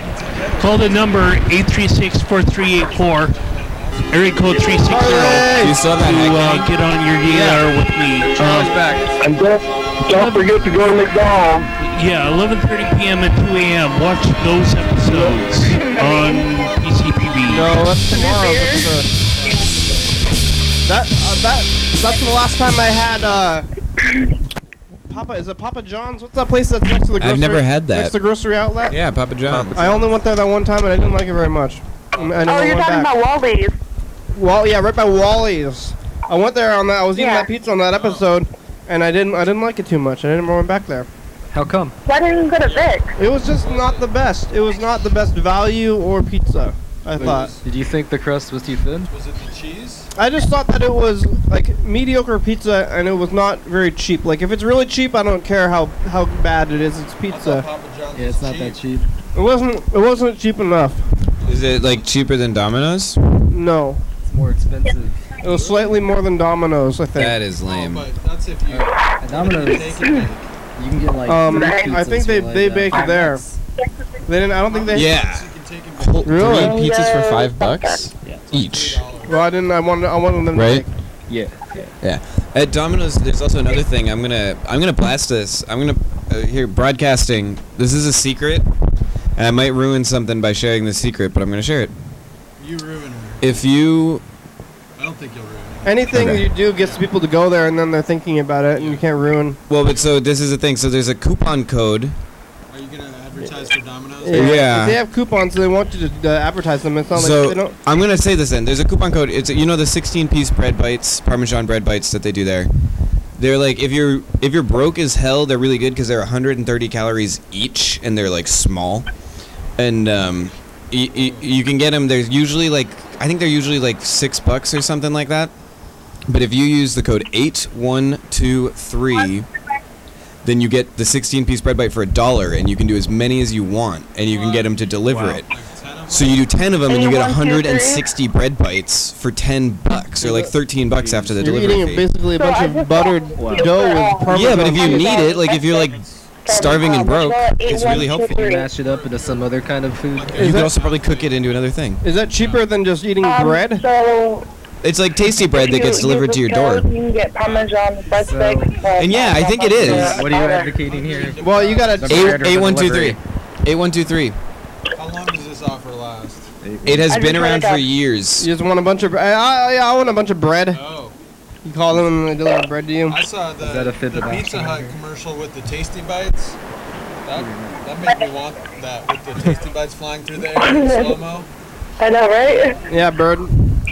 Call the number 836-4384. Area code 360 You still have that to get on your DLR with me. Charles back. And don't forget to go to McDonald's. Yeah, 11:30 p.m. and 2 a.m. Watch those episodes on TCTV. No, that's tomorrow. That's the last time I had Papa. Is it Papa John's? What's that place that's next to the grocery? I've never had that. Next to the grocery outlet. Yeah, Papa John's. I only went there that one time and I didn't like it very much. I never you're went talking back. about Wally's. Well, yeah, right by Wally's. I went there on that. I was eating Yeah. that pizza on that episode, and I didn't like it too much. I didn't went back there. How come? Why didn't you go to Vic? It was just not the best. It was not the best value or pizza. I thought. Did you think the crust was too thin? Was it the cheese? I just thought that it was like mediocre pizza, and it was not very cheap. Like if it's really cheap, I don't care how bad it is. It's I pizza. thought Papa John's Yeah, it's was not that cheap. It wasn't cheap enough. Is it like cheaper than Domino's? No, It's more expensive. it was slightly more than Domino's. I think. That is Oh, lame. but that's if you At Domino's, take it. you can get like. I pizzas think for, they like, bake it there. They didn't. I don't think they. Yeah. You can take it back. Really? 3 pizzas for $5 each. Well, I didn't. I wanted them. Right? To Yeah. Yeah. At Domino's, there's also another thing. I'm gonna blast this. I'm gonna here broadcasting. This is a secret, and I might ruin something by sharing this secret, but I'm gonna share it. You ruin her. If you I don't think you'll ruin it. Anything Okay. you do gets people to go there, and then they're thinking about it, and you can't ruin. well, but so this is the thing. So there's a coupon code. Are you gonna advertise for Domino's? Yeah. If they have coupons, they want you to advertise them. It's not like they So don't. I'm gonna say this then. There's a coupon code. It's the 16-piece bread bites, Parmesan bread bites that they do there. They're like if you're broke as hell, they're really good because they're 130 calories each, and they're like small, and you can get them. There's usually like I think they're usually like $6 or something like that. But if you use the code 8123, then you get the 16-piece bread bite for $1, and you can do as many as you want, and you can get them to deliver it. So you do 10 of them, and you get 160 bread bites for $10, or like $13 after the You're delivery eating fee. basically a bunch of buttered dough with Parmesan. Yeah, but if you need it, like if you're like starving and broke, it's really helpful. You mash it up into some other kind of food. You could also probably cook it into another thing. Is that cheaper than just eating bread? So It's like tasty bread that gets delivered to your door. You can get Parmesan bread sticks. And yeah, I think it is. What are you advocating here? Well, you gotta. 8123. 8123. How long does this offer last? It has I been just around heard for that. years. You just want a bunch of. I want a bunch of bread. Oh, You call them and they deliver bread to you. I saw the, that a fit the of Pizza option Hut here? commercial with the Tasty Bites. That made me want that with the Tasty Bites flying through the air in slow-mo. I know, right? Yeah, Bird.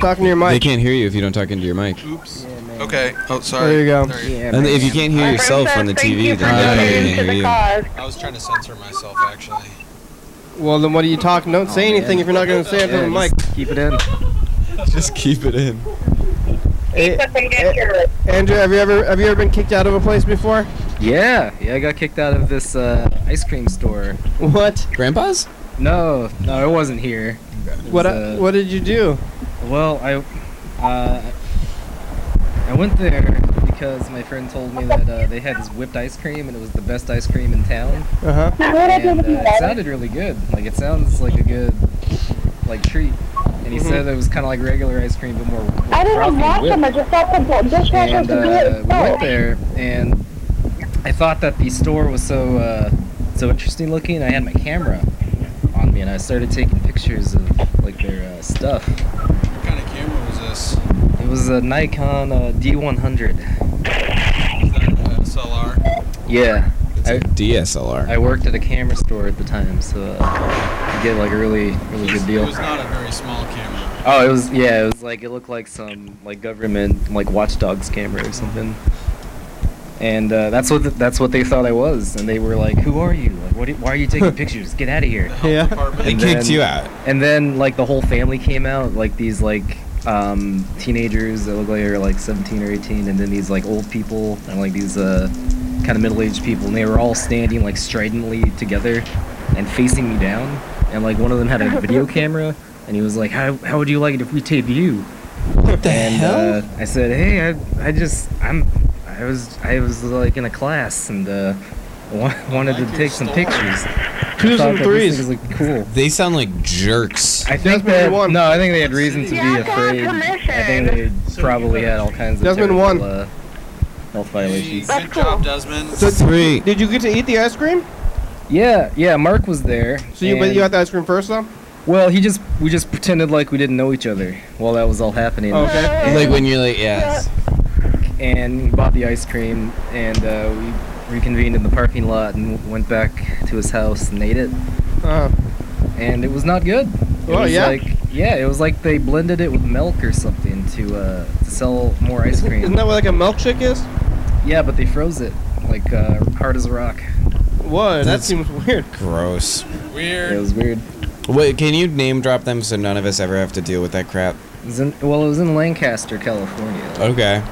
Talking to your They mic. can't hear you if you don't talk into your mic. Oops. Okay. Oh, sorry. There you go. Sorry. And if you can't hear yourself on the TV, then they probably can't hear you. I was trying to censor myself, actually. Well, then what are you talking? Don't say anything if you're not gonna say it to the mic. Keep it in. Just keep it in. Andrew, have you ever been kicked out of a place before? Yeah, I got kicked out of this ice cream store. What? Grandpa's? No, it wasn't here. It What? was, What did you do? Well, I went there because my friend told me that they had this whipped ice cream and it was the best ice cream in town. Uh huh. And it sounded really good. Like it sounds like a good treat. And he said it was kind of like regular ice cream, but more I didn't frothy watch them. I whipped. just thought the dishwasher And could do it. we went there, and I thought that the store was so interesting looking. I had my camera on me, and I started taking pictures of like their stuff. What kind of camera was this? It was a Nikon D100. SLR. Yeah. It's a DSLR. I worked at a camera store at the time, so you get like a really good deal. It was not a very small camera. Oh, it was like it looked like some like government like watchdogs camera or something. And that's what they thought I was, and they were like, "Who are you? Like, why are you taking pictures? Get out of here!" Yeah, they kicked you out. And then like the whole family came out, like these like teenagers that look like they're like 17 or 18, and then these like old people and like these kind of middle-aged people, and they were all standing like stridently together and facing me down. And like one of them had a video camera, and he was like, "How would you like it if we tape you?" What the hell? I said, "Hey, I was like in a class and wanted to take some pictures." 2s and 3s. Was, like, cool. They sound like jerks. I think they had reason to be afraid. I think they probably had all kinds of Desmond won. Health violations. Good job, Desmond. So 3. Did you get to eat the ice cream? Yeah, Mark was there. So but you got the ice cream first, though? Well, we just pretended like we didn't know each other while that was all happening. Okay. Like when you're like, yes. And we bought the ice cream, and we reconvened in the parking lot and went back to his house and ate it. And it was not good. It was like they blended it with milk or something to sell more ice cream. Isn't that what like a milkshake is? Yeah, but they froze it like hard as a rock. What? That seems weird. Gross. Weird. It was weird. Wait, can you name drop them so none of us ever have to deal with that crap? It was in Lancaster, California. Okay.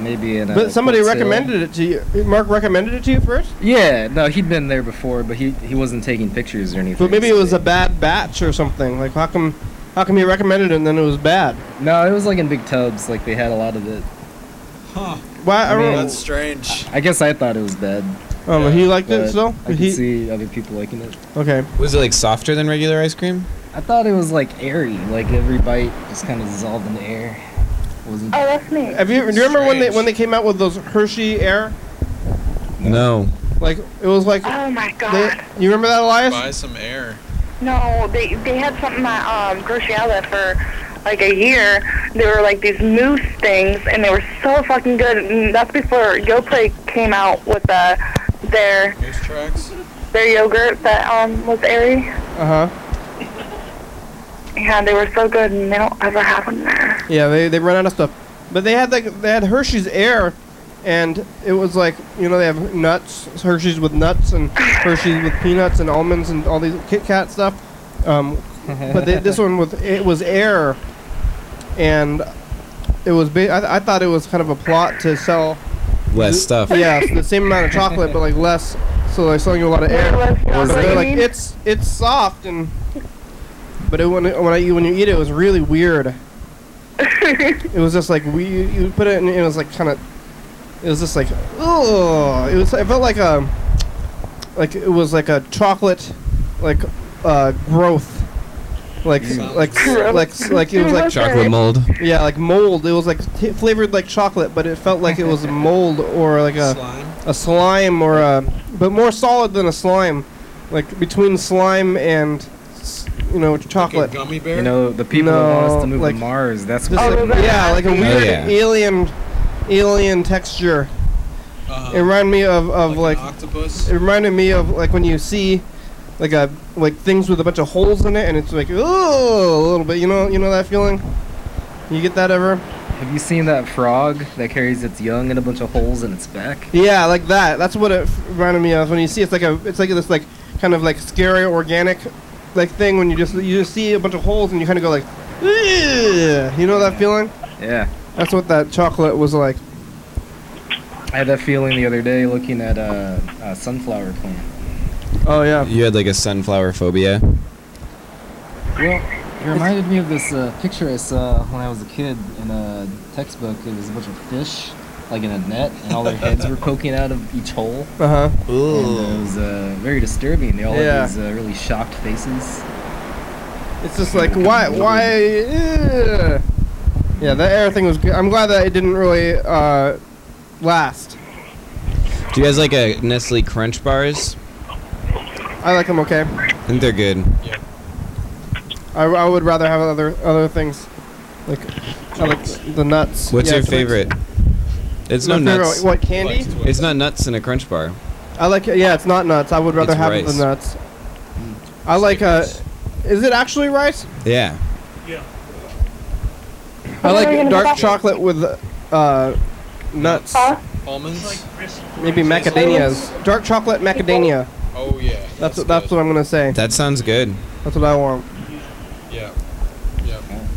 Maybe in. But somebody Fort recommended it to you. Mark recommended it to you first? Yeah, no, he'd been there before, but he wasn't taking pictures or anything. But maybe it was a bad batch or something. Like how come he recommended it and then it was bad? No, it was like in big tubs. Like they had a lot of it. Huh. Why? That's strange. I guess I thought it was bad. Oh, but he liked it still? I could see other people liking it. Okay. Was it like softer than regular ice cream? I thought it was like airy, like every bite just kind of dissolved in the air. Oh, that's me. Do you remember when they came out with those Hershey Air? No. Like it was like. Oh my god. You remember that, Elias? Buy some air. No, they had something at grocery outlet for like a year. They were like these moose things, and they were so fucking good. And that's before YoPlay came out with their Moose tracks. Their yogurt that was airy. Yeah, they were so good, and they don't ever have them there. Yeah, they run out of stuff. But they had Hershey's Air, and it was like, you know, they have nuts, Hershey's with nuts, and Hershey's with peanuts and almonds and all these Kit Kat stuff. But this one was Air, and it was I thought it was kind of a plot to sell less stuff. Yeah, the same amount of chocolate, but like less. So they're selling you a lot of air. But they're like it's soft but when you eat it, it was really weird. It was just like you put it in, it was like kind of, it was just like, oh, it felt like it was like a chocolate, like growth, like it was like chocolate mold. Yeah, like mold. It was like flavored like chocolate, but it felt like it was mold or like a slime or but more solid than a slime, like between slime and chocolate. Like a gummy bear? You know, the people that want us to move to Mars, that's what like a weird alien texture. It reminded me of like an octopus. It reminded me of like when you see like things with a bunch of holes in it, and it's like a little bit. You know that feeling? You get that ever? Have you seen that frog that carries its young in a bunch of holes in its back? Yeah, like that. That's what it reminded me of. When you see it's like this like kind of like scary organic like thing when you just see a bunch of holes and you kind of go like, ugh! You know that feeling? Yeah. That's what that chocolate was like. I had that feeling the other day looking at a sunflower plant. Oh yeah. You had like a sunflower phobia. Well, it reminded me of this picture I saw when I was a kid in a textbook. It was a bunch of fish, like in a net, and all their heads were poking out of each hole. And it was very disturbing. They all had these really shocked faces. It's just like, why? Yeah, that air thing was good. I'm glad that it didn't really last. Do you guys like Nestle Crunch bars? I like them okay. I think they're good. Yeah. I would rather have other things. Like, I like the nuts. What's Yeah, your it's like- favorite? It's My no favorite, nuts. what, candy? It's not nuts in a Crunch bar. I like it. Yeah, it's not nuts. I would rather It's have rice. the nuts. I like is it actually rice? Yeah. I like dark chocolate with nuts. Almonds? Maybe macadamias. Dark chocolate macadamia. Oh yeah. That's what I'm gonna say. That sounds good. That's what I want. Yeah.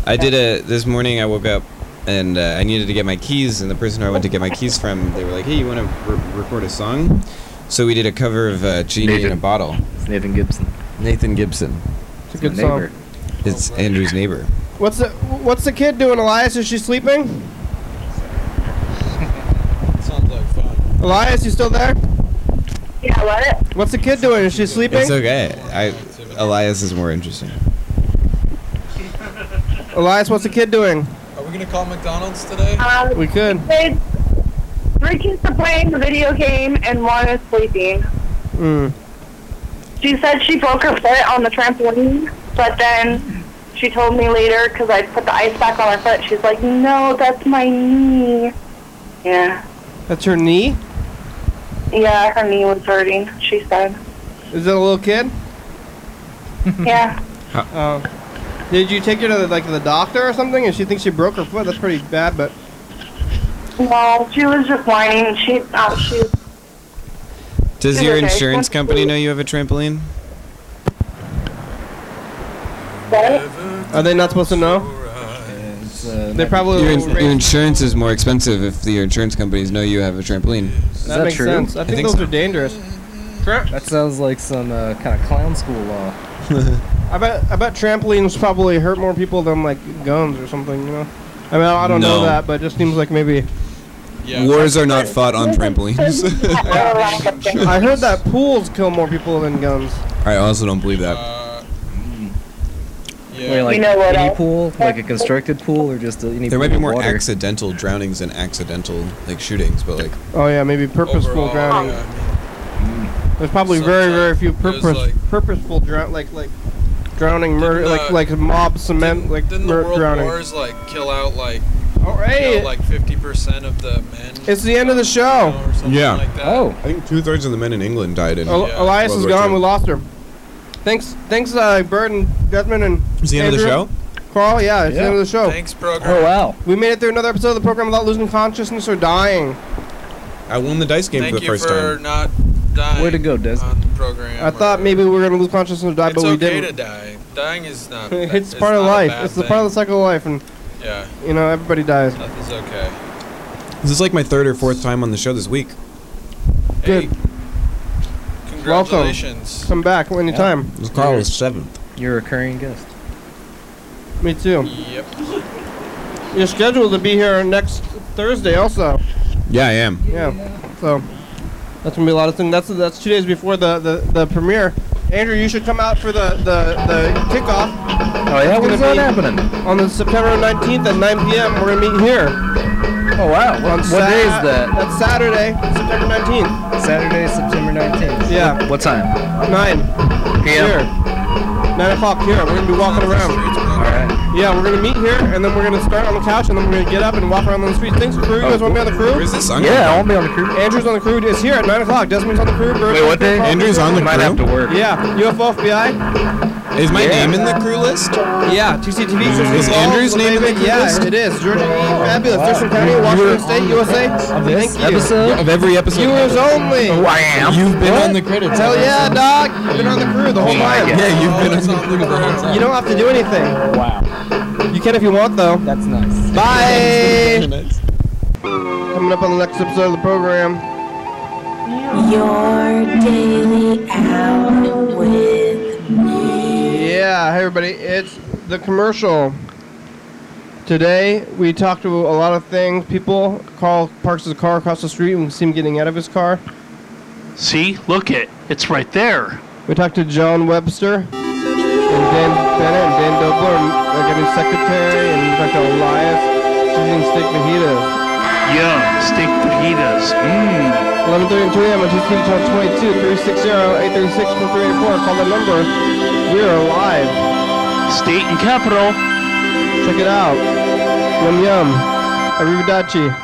I did this morning. I woke up and I needed to get my keys, and the person who I went to get my keys from, they were like, "Hey, you want to record a song?" So we did a cover of "Genie in a Bottle." It's Nathan Gibson. Nathan Gibson. It's a good song. It's Andrew's neighbor. What's the kid doing, Elias? Is she sleeping? Sounds like fun. Elias, you still there? Yeah, what? What's the kid doing? Is she sleeping? It's okay. Elias is more interesting. Elias, what's the kid doing? Are we gonna call McDonald's today? We could. 3 kids are playing the video game and 1 is sleeping. She said she broke her foot on the trampoline, but then she told me later, because I put the ice back on her foot, she's like, no, that's my knee. Yeah. That's her knee? Yeah, her knee was hurting, she said. Is it a little kid? Yeah. Did you take her to the doctor or something? And she thinks she broke her foot. That's pretty bad, but. No, she was just whining. She Does It's your okay. insurance company know you have a trampoline? Are they not supposed to know? They probably. Your insurance is more expensive if your insurance companies know you have a trampoline. That makes sense. I think those are dangerous. That sounds like some kind of clown school law. I bet trampolines probably hurt more people than like guns or something. You know. I mean, I don't know No. that, but it just seems like maybe. Yeah. Wars are not fought on trampolines. I heard that pools kill more people than guns. I also don't believe that. Wait, like You know what any else? pool, like a constructed pool, or just any There pool might be with more water? accidental drownings than accidental shootings, but like. Oh yeah, maybe purposeful Overall, drowning. yeah, There's probably very few purposeful drowning murder, like mob cement, like Didn't the world drowning. wars kill out All right. 50% of the men? It's the end of the show. Or something Yeah. like that? Oh. I think 2/3 of the men in England died in. Elias is World War gone. II. We lost her. Thanks, Berd and Desmond and. Is the end of the Andrew. show? Carl, yeah, it's the end of the show. Thanks, program. Oh wow. We made it through another episode of the program without losing consciousness or dying. I won the dice game Thank for the you first for time. not dying. Way to go, Desmond. On the program. I thought maybe we were gonna lose consciousness or die, It's but we okay didn't. to die. Dying is not. It's part of not a life. bad It's the thing. part of the cycle of life, and Yeah. you know everybody dies. Nothing's okay. This is like my 3rd or 4th time on the show this week. Good. Hey, congratulations. Come back anytime. Carl was 7th. You're a recurring guest. Me too. Yep. You're scheduled to be here next Thursday, also. Yeah, I am. Yeah. So that's gonna be a lot of things. That's 2 days before the premiere. Andrew, you should come out for the kickoff. Oh yeah, when's that happening? On the September 19th at 9 p.m. We're gonna meet here. Oh wow. What day is that? That's Saturday, September 19th. Saturday, September 19th. Yeah. What time? 9 p.m. Here. 9 o'clock here. We're gonna be walking around. Alright. Yeah, we're gonna meet here, and then we're gonna start on the couch, and then we're gonna get up and walk around on the streets. Thanks, crew. You guys want to be on the crew? Where's this song? Yeah, I won't be on the crew. Andrew's on the crew. It's here at 9 o'clock. Desmond's on the crew. Bird's Wait, what day? Andrew's on the Might have to crew? work. Yeah, UFO FBI. Is my name in the crew list? Yeah, TCTV. Is Andrew's name in the crew Yeah, list? it is. Georgia E. Fabulous. Thurston County, Washington State, USA. Thank you. Episode? Of every episode. Viewers only. Oh, I am. You've been on the credits. Hell yeah, dog. You've been on the crew the whole time. Yeah, you've been on the crew the whole time. You don't have to do anything. Wow. You can if you want, though. That's nice. Bye. Coming up on the next episode of the program. Your daily hour with me. Yeah, hey everybody, it's the commercial. Today we talked to a lot of things. Carl parks his car across the street and we see him getting out of his car. See? Look it. It's right there. We talked to John Webster and Dan Bennett and Dan Dobler, and like his secretary, and we talked to Elias eating steak fajitas. Yeah, steak fajitas. 11:30 and 2 a.m. on TCTV channel 22, 360-836-4384. Call that number. We are live. State and capital. Check it out. Yum yum. Arrivederci.